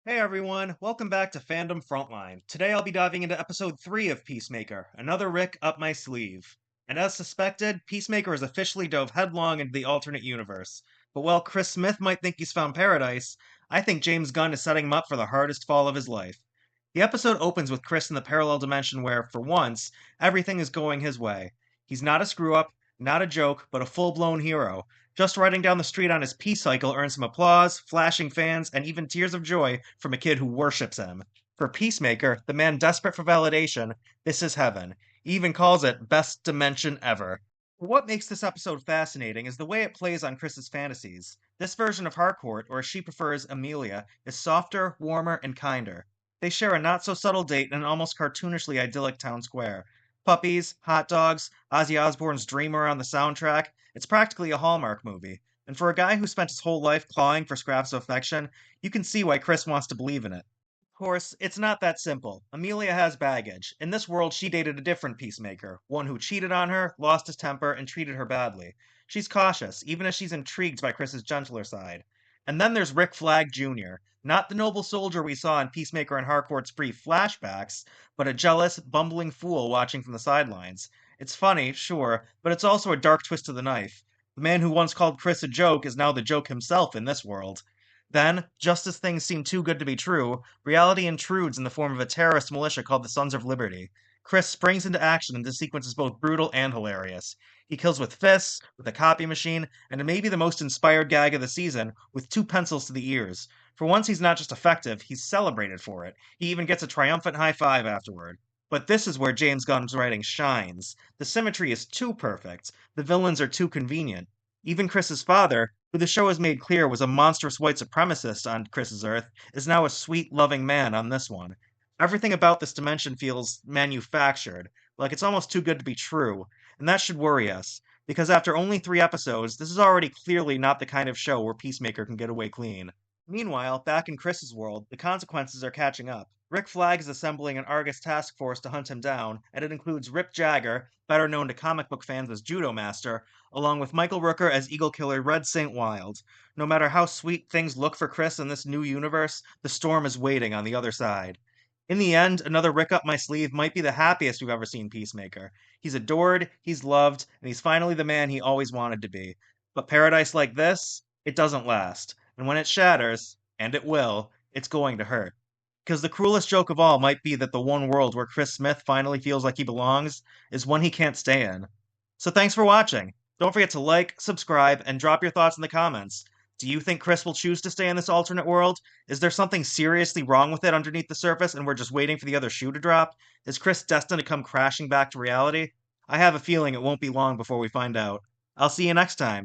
Hey everyone, welcome back to Fandom Frontline. Today I'll be diving into episode 3 of Peacemaker, another Rick up my sleeve. And as suspected, Peacemaker has officially dove headlong into the alternate universe. But while Chris Smith might think he's found paradise, I think James Gunn is setting him up for the hardest fall of his life. The episode opens with Chris in the parallel dimension where, for once, everything is going his way. He's not a screw up, not a joke, but a full blown hero. Just riding down the street on his P-cycle earns him applause, flashing fans, and even tears of joy from a kid who worships him. For Peacemaker, the man desperate for validation, this is heaven. He even calls it best dimension ever. What makes this episode fascinating is the way it plays on Chris's fantasies. This version of Harcourt, or as she prefers, Emilia, is softer, warmer, and kinder. They share a not so subtle date in an almost cartoonishly idyllic town square. Puppies, hot dogs, Ozzy Osbourne's Dreamer on the soundtrack. It's practically a Hallmark movie. And for a guy who spent his whole life clawing for scraps of affection, you can see why Chris wants to believe in it. Of course, it's not that simple. Amelia has baggage. In this world, she dated a different peacemaker, one who cheated on her, lost his temper, and treated her badly. She's cautious, even as she's intrigued by Chris's gentler side. And then there's Rick Flag Jr., not the noble soldier we saw in Peacemaker and Harcourt's brief flashbacks, but a jealous, bumbling fool watching from the sidelines. It's funny, sure, but it's also a dark twist to the knife. The man who once called Chris a joke is now the joke himself in this world. Then, just as things seem too good to be true, reality intrudes in the form of a terrorist militia called the Sons of Liberty. Chris springs into action, and this sequence is both brutal and hilarious. He kills with fists, with a copy machine, and maybe the most inspired gag of the season, with two pencils to the ears. For once, he's not just effective, he's celebrated for it. He even gets a triumphant high five afterward. But this is where James Gunn's writing shines. The symmetry is too perfect. The villains are too convenient. Even Chris's father, who the show has made clear was a monstrous white supremacist on Chris's Earth, is now a sweet, loving man on this one. Everything about this dimension feels manufactured, like it's almost too good to be true, and that should worry us, because after only 3 episodes, this is already clearly not the kind of show where Peacemaker can get away clean. Meanwhile, back in Chris's world, the consequences are catching up. Rick Flag is assembling an Argus task force to hunt him down, and it includes Rip Jagger, better known to comic book fans as Judo Master, along with Michael Rooker as Eagle Killer Red St. Wild. No matter how sweet things look for Chris in this new universe, the storm is waiting on the other side. In the end, another Rick up my sleeve might be the happiest we've ever seen Peacemaker. He's adored, he's loved, and he's finally the man he always wanted to be. But paradise like this, it doesn't last. And when it shatters, and it will, it's going to hurt. Because the cruelest joke of all might be that the one world where Chris Smith finally feels like he belongs is one he can't stay in. So thanks for watching. Don't forget to like, subscribe, and drop your thoughts in the comments. Do you think Chris will choose to stay in this alternate world? Is there something seriously wrong with it underneath the surface and we're just waiting for the other shoe to drop? Is Chris destined to come crashing back to reality? I have a feeling it won't be long before we find out. I'll see you next time.